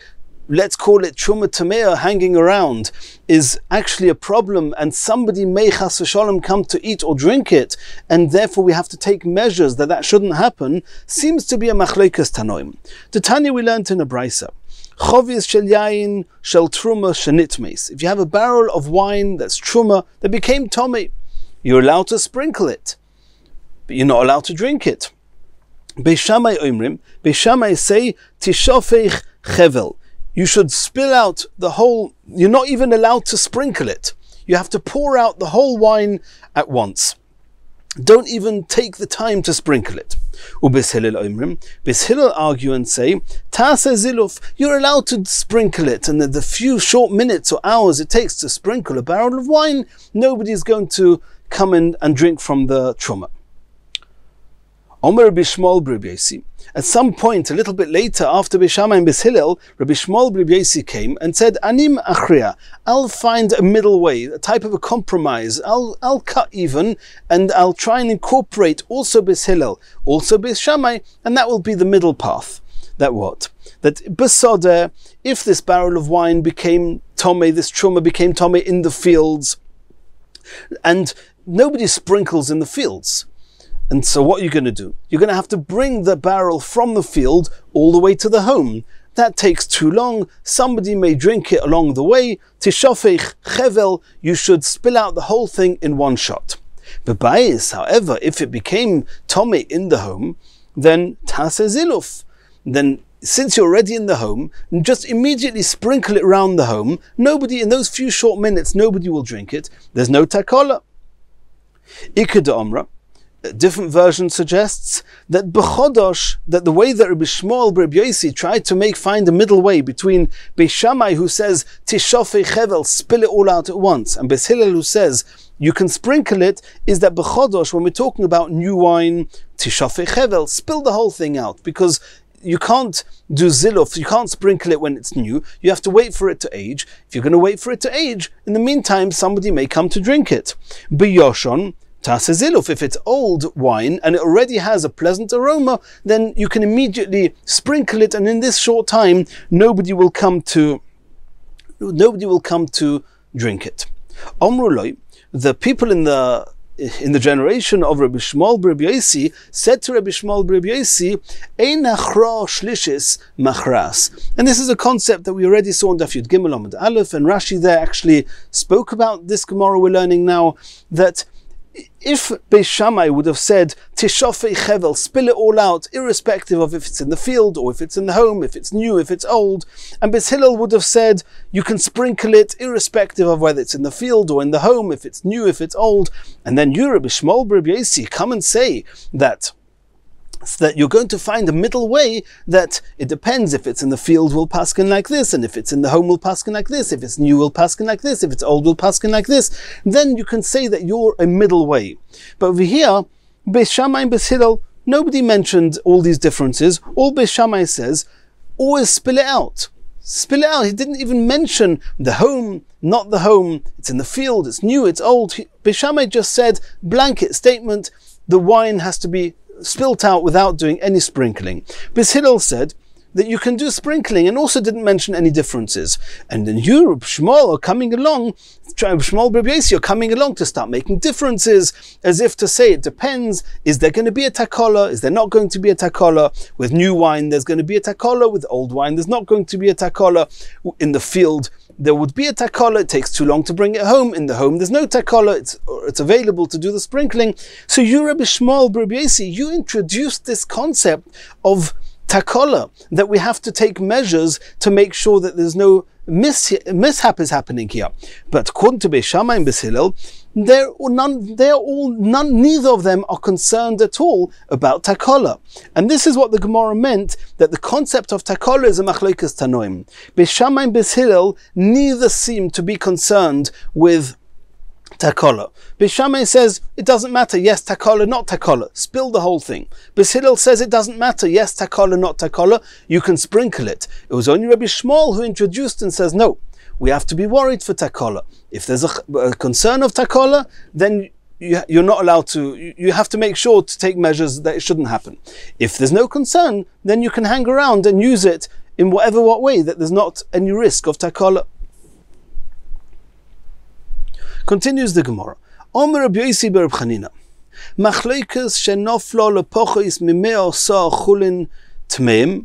let's call it truma tamea hanging around, is actually a problem, and somebody may chas v'shalom come to eat or drink it, and therefore we have to take measures that shouldn't happen, seems to be a machlekes tanoim. The Tanya we learned in a brisa. Choviz shel yayin shel truma shenitmeis. If you have a barrel of wine that's truma that became tomei, you're allowed to sprinkle it, but you're not allowed to drink it. Beis Shammai omrim, Beis Shammai say, tishofech chevel. You should spill out the whole, you're not even allowed to sprinkle it. You have to pour out the whole wine at once. Don't even take the time to sprinkle it. Beis Hillel omrim, Beis Hillel argue and say, Tase ziluf, you're allowed to sprinkle it, and the few short minutes or hours it takes to sprinkle a barrel of wine, nobody's going to come in and drink from the truma. Omer Rabbi Shmuel Rabbi Yosi. At some point, a little bit later, after Beis Shammai and Beis Hillel, Rabbi Shmuel Rabbi Yosi came and said, Anim achria, I'll find a middle way, a type of a compromise. I'll cut even, and I'll try and incorporate also Beis Hillel, also Beis Shammai, and that will be the middle path. That what? That besodeh, if this barrel of wine became tomei, this truma became tomei in the fields, and nobody sprinkles in the fields. And so what are you going to do? You're going to have to bring the barrel from the field all the way to the home. That takes too long. Somebody may drink it along the way. Tishofech chevel, you should spill out the whole thing in one shot. Bebayis, however, if it became tomei in the home, then tase ziluf. Then since you're already in the home, just immediately sprinkle it around the home. Nobody, in those few short minutes, nobody will drink it. There's no takola. Ikeda Omra, a different version suggests that b'chodosh, that the way that Rabbi Shmuel Rabbi Yosi tried to find a middle way between Beis Shammai, who says tishofei chevel, spill it all out at once, and Beis Hillel, who says you can sprinkle it, is that b'chodosh, when we're talking about new wine, tishofei chevel, spill the whole thing out, because you can't do ziluf, you can't sprinkle it when it's new, you have to wait for it to age. If you're going to wait for it to age, in the meantime somebody may come to drink it. B'yoshon, tase ziluf, if it's old wine and it already has a pleasant aroma, then you can immediately sprinkle it, and in this short time nobody will come to drink it. Omruloi, the people in the generation of Rabbi Shmuel Rabbi Yosi said to Rabbi Shmuel Rabbi Yosi, Ein achra shlishis machras. And this is a concept that we already saw in Daf Yud Gimel Amud Aleph, and Rashi there actually spoke about this Gemara we're learning now, that if Beis Shammai would have said tishofei chevel, spill it all out, irrespective of if it's in the field or if it's in the home, if it's new, if it's old, and Beis Hillel would have said you can sprinkle it irrespective of whether it's in the field or in the home, if it's new, if it's old, and then you, Rabbi Shmuel Rabbi Yosi, come and say that you're going to find a middle way, that it depends, if it's in the field we'll paskin like this, and if it's in the home we'll paskin like this, if it's new we'll paskin like this, if it's old we'll paskin like this, then you can say that you're a middle way. But over here, Beis Shammai and Beis Hillel, nobody mentioned all these differences. All Beis Shammai says, always spill it out. Spill it out. He didn't even mention the home, not the home, it's in the field, it's new, it's old. Beis Shammai just said, blanket statement, the wine has to be spilt out without doing any sprinkling. Beis Hillel said that you can do sprinkling, and also didn't mention any differences. And then you, Rabbi Shmuel, are coming along, Rabbi Shmuel Rabbi Yosi, are coming along to start making differences, as if to say it depends. Is there going to be a takola? Is there not going to be a takola? With new wine there's going to be a takola, with old wine there's not going to be a takola. In the field there would be a takola, it takes too long to bring it home. In the home there's no takola, it's available to do the sprinkling. So you, Rabbi Shmuel Rabbi Yosi, you introduced this concept of takola, that we have to take measures to make sure that there's no mishap is happening here. But according to Beis Shammai and Beis Hillel, neither of them are concerned at all about takola. And this is what the Gemara meant, that the concept of takola is a machlokes tanoim. Beis Shammai and Beis Hillel neither seem to be concerned with takola. Beis Shammai says it doesn't matter, yes takola, not takola, spill the whole thing. Beis Hillel says it doesn't matter, yes takola, not takola, you can sprinkle it. It was only Rabbi Shmuel who introduced and says no, we have to be worried for takola. If there's a concern of takola, then you're not allowed to, you have to make sure to take measures that it shouldn't happen. If there's no concern, then you can hang around and use it in what way that there's not any risk of takola. Continues the Gemara. Omer Rabbi Yosi bar Rabbi Chanina, machlokes shenoflo lepochos mimea sa chulin tmeim,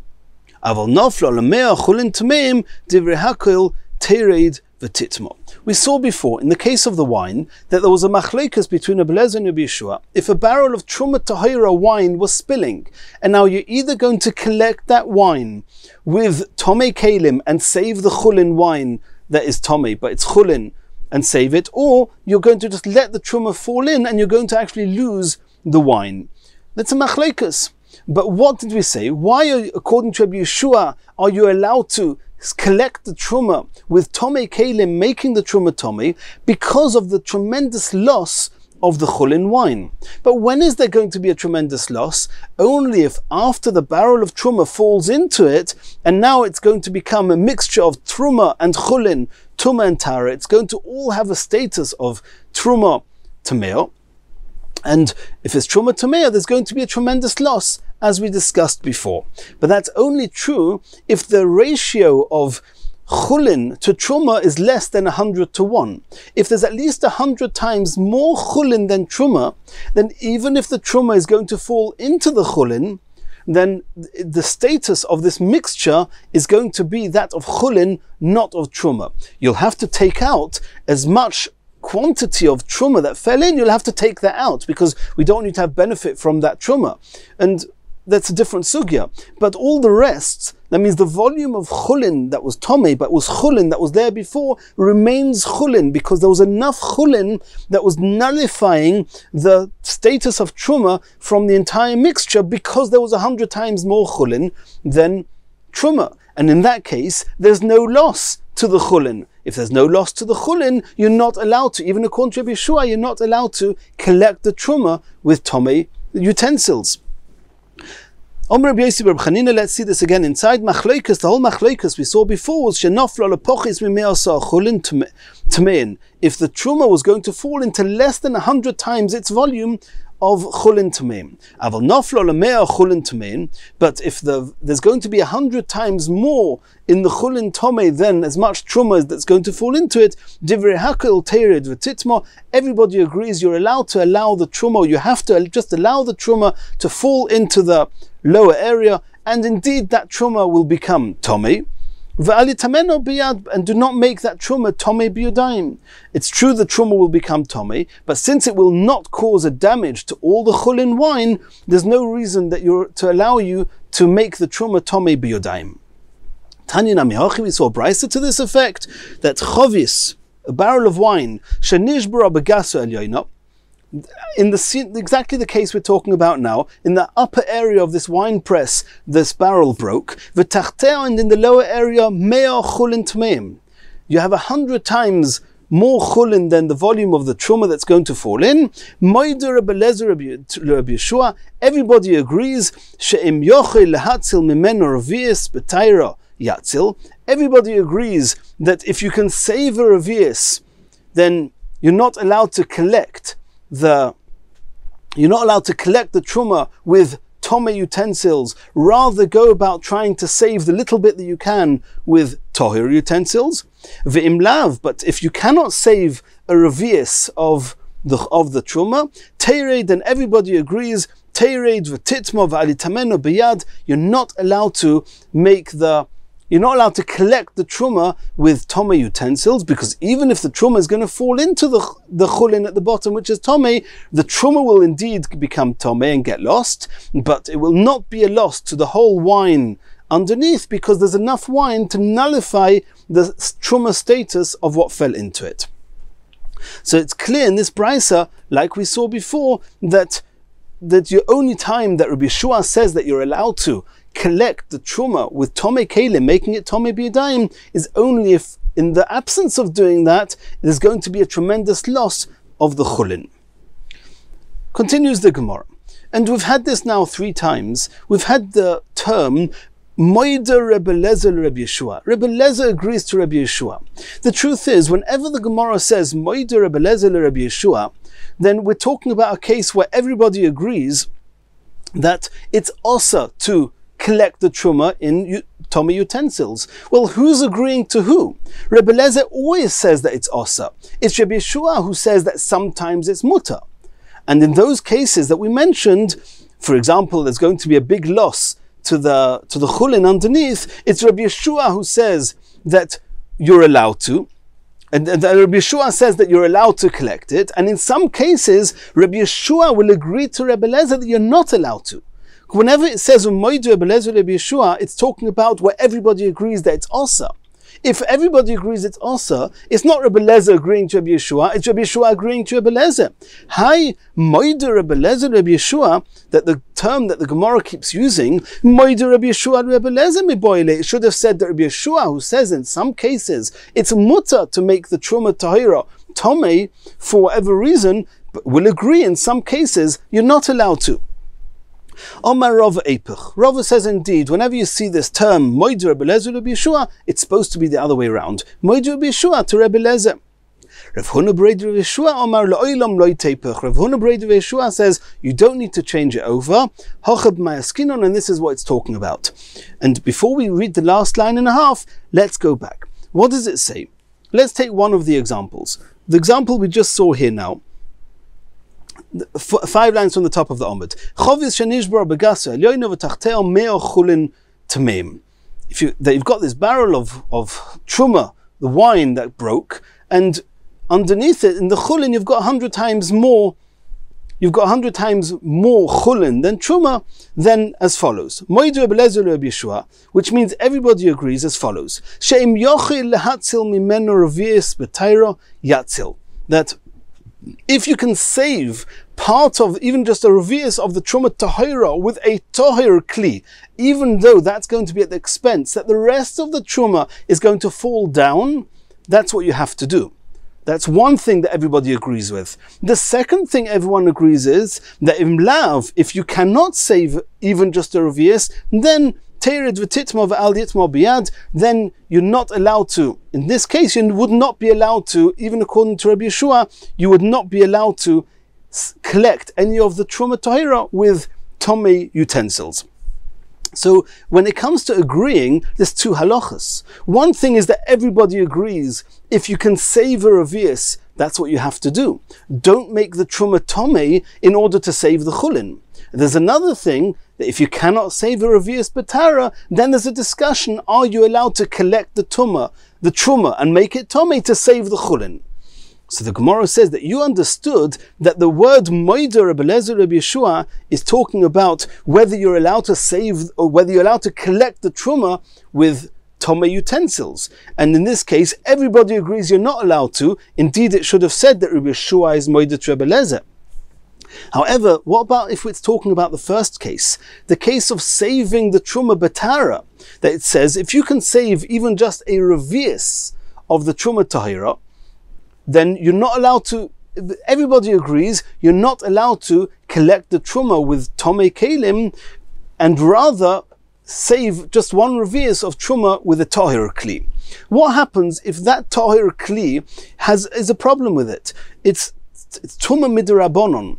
aval noflo lemea chulin tmeim divrei hakol tered v'titmo. We saw before, in the case of the wine, that there was a machlokes between Rabbi Eliezer and Rabbi Yeshua. If a barrel of truma tahira wine was spilling, and now you're either going to collect that wine with tomei kalim and save the chulin wine that is tomei, but it's chulin, and save it, or you're going to just let the truma fall in and you're going to actually lose the wine. That's a machlokes. But what did we say? Why, according to Rabbi Yeshua, are you allowed to collect the truma with tomei kalim, making the truma tomei, because of the tremendous loss of the chulin wine? But when is there going to be a tremendous loss? Only if after the barrel of truma falls into it, and now it's going to become a mixture of truma and chulin, tuma and tara, it's going to all have a status of truma tameo. And if it's truma tameo, there's going to be a tremendous loss, as we discussed before. But that's only true if the ratio of chulin to truma is less than 100 to 1. If there's at least 100 times more chulin than truma, then even if the truma is going to fall into the chulin, then the status of this mixture is going to be that of chulin, not of truma. You'll have to take out as much quantity of truma that fell in, you'll have to take that out, because we don't need to have benefit from that truma. And that's a different sugya. But all the rest, that means the volume of chulin that was tomei, but was chulin that was there before, remains chulin, because there was enough chulin that was nullifying the status of truma from the entire mixture, because there was 100 times more chulin than truma. And in that case, there's no loss to the chulin. If there's no loss to the chulin, you're not allowed to, even according to Rabbi Yeshua, you're not allowed to collect the truma with tomei utensils. Let's see this again inside Machloikas. The whole Machloikas we saw before was Shenofla lepochis mimeasa chulin tmein. If the truma was going to fall into less than 100 times its volume of chulin tmein, aval nofla lemea chulin tmein. But if there's going to be 100 times more in the chulin tomei than as much truma that's going to fall into it, divrei hakel teired v'titma. Everybody agrees you're allowed to allow the truma. You have to just allow the truma to fall into the lower area, and indeed that truma will become tomei. And do not make that truma tomei biyudayim. It's true the truma will become tomei, but since it will not cause a damage to all the chulin wine, there's no reason that to allow you to make the truma tomei biyudayim. Tanya Namihachi, we saw a brisa to this effect, that chovis, a barrel of wine, shenishbara begaso elyoina, in exactly the case we're talking about now, in the upper area of this wine press, this barrel broke. And in the lower area, mea chulin tmeim. You have 100 times more chulin than the volume of the truma that's going to fall in. Moider Rabbi Yeshua. Everybody agrees. She'im yochel lehatzil mimeno revius b'tayra yatzil. Everybody agrees that if you can save a revius, then you're not allowed to collect the truma with tomei utensils. Rather go about trying to save the little bit that you can with tohir utensils. Ve'im lav, but if you cannot save a revius of the truma, teired, then everybody agrees, teired v'titma v'alitameno biyad. You're not allowed to collect the truma with tomei utensils, because even if the truma is going to fall into the chulin at the bottom, which is tomei, the truma will indeed become tomei and get lost, but it will not be a loss to the whole wine underneath, because there's enough wine to nullify the truma status of what fell into it. So it's clear in this brisa, like we saw before, that the only time that Rabbi Yeshua says that you're allowed to collect the truma with tomei kelim, making it tomei biyadayim, is only if, in the absence of doing that, there's going to be a tremendous loss of the chulin. Continues the Gemara, and we've had this now 3 times. We've had the term Moider Rebbe Lezer Rebbe Yeshua. Rebbe Lezer agrees to Rebbe Yeshua. The truth is, whenever the Gemara says Moider Rebbe Lezer Rebbe Yeshua, then we're talking about a case where everybody agrees that it's also to collect the truma in tomei utensils. Well, who's agreeing to who? Rebbe Lezer always says that it's osa. It's Rebbe Yeshua who says that sometimes it's mutter. And in those cases that we mentioned, for example, there's going to be a big loss to the chulin underneath, it's Rebbe Yeshua who says that you're allowed to. And Rabbi Yeshua says that you're allowed to collect it. And in some cases, Rabbi Yeshua will agree to Rebbe Lezer that you're not allowed to. Whenever it says Umoidu Rebbe Lezer Rebbe Yeshua, it's talking about where everybody agrees that it's osa. If everybody agrees it's osa, it's not Rebbe Lezer agreeing to Rebbe Yeshua, it's Rebbe Yeshua agreeing to Rebbe Lezer. Hi, Moidu Rebbe Lezer Rebbe Yeshua, that the term that the Gemara keeps using, Moidu Rebbe Yeshua Rebbe Lezer miboile, it should have said that Rebbe Yeshua, who says in some cases it's mutter to make the truma tahira tomei for whatever reason, but will agree in some cases you're not allowed to. Omar Rava Eipach. Rava says indeed, whenever you see this term Moidu Rebbe Lezer Rebbe Yeshua, it's supposed to be the other way around. Moidu Rebbe Yeshua to Rebbe Lezer. Rav Huna Breder Rebbe Yeshua Omar Lo'ilam Loi Teipach. Rav Huna Breder Rebbe Yeshua says you don't need to change it over. Hochab Mayaskinon, and this is what it's talking about. And before we read the last line and a half, let's go back. What does it say? Let's take one of the examples. The example we just saw here now. 5 lines from the top of the Omid. You've got this barrel of truma, the wine that broke, and underneath it in the chulin you've got 100 times more. You've got 100 times more chulin than truma. Then as follows, which means everybody agrees as follows: that if you can save part of even just a revius of the truma tahira with a tahir kli, even though that's going to be at the expense that the rest of the truma is going to fall down, that's what you have to do. That's one thing that everybody agrees with. The second thing everyone agrees is that in lav, if you cannot save even just a revius, then then you're not allowed to. In this case, you would not be allowed to, even according to Rabbi Yeshua, you would not be allowed to collect any of the truma tahira with tomei utensils. So when it comes to agreeing, there's 2 halachas. One thing is that everybody agrees if you can save a revius, that's what you have to do. Don't make the truma tomei in order to save the chulin. There's another thing, that if you cannot save a revius betara, then there's a discussion, are you allowed to collect the truma, and make it tomei to save the chulin? So the Gemara says that you understood that the word Moider Rebbe Lezer Rebbe Yeshua is talking about whether you're allowed to save or whether you're allowed to collect the truma with tomei utensils. And in this case, everybody agrees you're not allowed to. Indeed, it should have said that Rebbe Yeshua is Moider Rebbe Lezer. However, what about if it's talking about the first case, the case of saving the truma betara, that it says if you can save even just a revius of the truma tahira, then you're not allowed to, everybody agrees, you're not allowed to collect the truma with tomei kelim, and rather save just one revius of truma with a tahir kli. What happens if that tahir kli is a problem with it? It's truma midrabanon.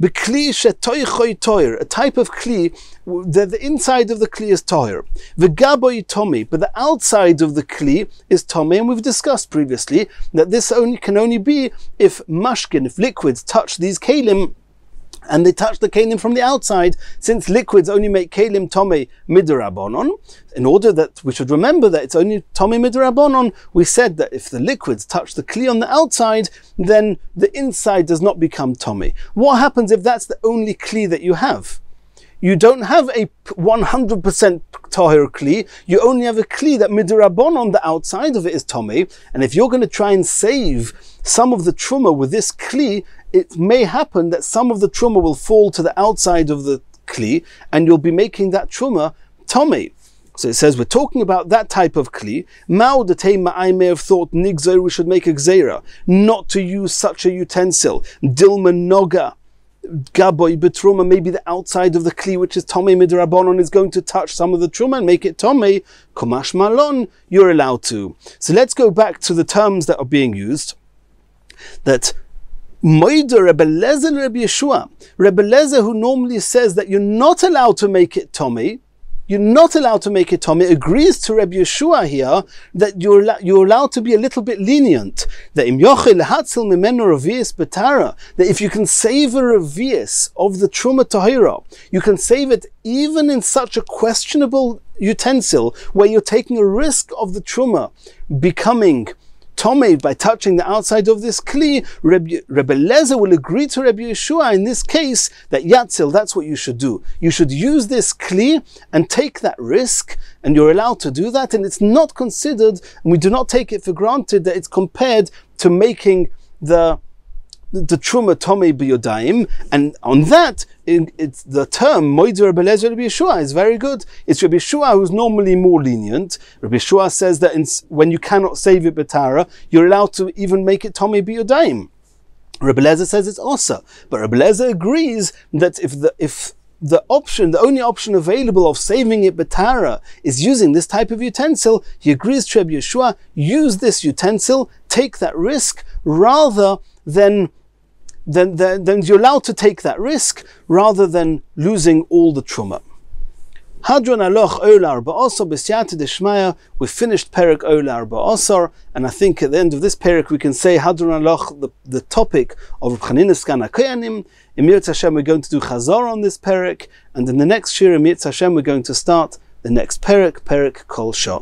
B'kli shetoichoi toir, a type of kli, the inside of the kli is toir. V'gaboi tomi, but the outside of the kli is tomi, and we've discussed previously that this can only be if mashkin, if liquids touch these kelim, and they touch the kelim from the outside, since liquids only make kelim tomei midrabanon. In order that we should remember that it's only tomei midrabanon, we said that if the liquids touch the kli on the outside, then the inside does not become tomei. What happens if that's the only kli that you have? You don't have a 100% tahir kli, you only have a kli that midrabanon, the outside of it is tomei, and if you're going to try and save some of the truma with this kli, it may happen that some of the truma will fall to the outside of the kli, and you'll be making that truma tomei. So it says we're talking about that type of kli. Ma'odatema, I may have thought nigzer, we should make a gzeira, not to use such a utensil. Dilma noga, gaboy betruma, maybe the outside of the kli, which is tomei midrabanon, is going to touch some of the truma and make it tomei. Kumash malon, you're allowed to. So let's go back to the terms that are being used. That Moider Rebbe Lezer Rebbe Yeshua, Rebbe Lezer, who normally says that you're not allowed to make it tomei, agrees to Rebbe Yeshua here that you're allowed to be a little bit lenient. That if you can save a revius of the truma tahira, you can save it even in such a questionable utensil where you're taking a risk of the truma becoming tomei by touching the outside of this kli. Rebbe Lezer will agree to Rebbe Yeshua in this case that yatzil, that's what you should do. You should use this kli and take that risk, and you're allowed to do that, and it's not considered, and we do not take it for granted that it's compared to making the truma tomei b'yodayim, and on that, it's the term Moider Rebbe Lezer Rebbe Yeshua is very good. It's Rebbe Yeshua who's normally more lenient. Rebbe Yeshua says that when you cannot save it betara, you're allowed to even make it tomei b'yodayim. Rebbe Lezer says it's osa, but Rebbe Lezer agrees that if the only option available of saving it betara is using this type of utensil, he agrees to Rebbe Yeshua, use this utensil, take that risk, rather than you're allowed to take that risk rather than losing all the truma. Hadron aloch olar ba'asar b'siyata d'shmaya. We finished Perek olar ba'asar, and I think at the end of this Perek we can say Hadron aloch, the topic of Reb Chanina's Sgan HaKoyanim. In Yirtzeh Hashem we're going to do Chazar on this Perek, and in the next Shiur in Yirtzeh Hashem we're going to start the next Perek, Perek Kol Shah.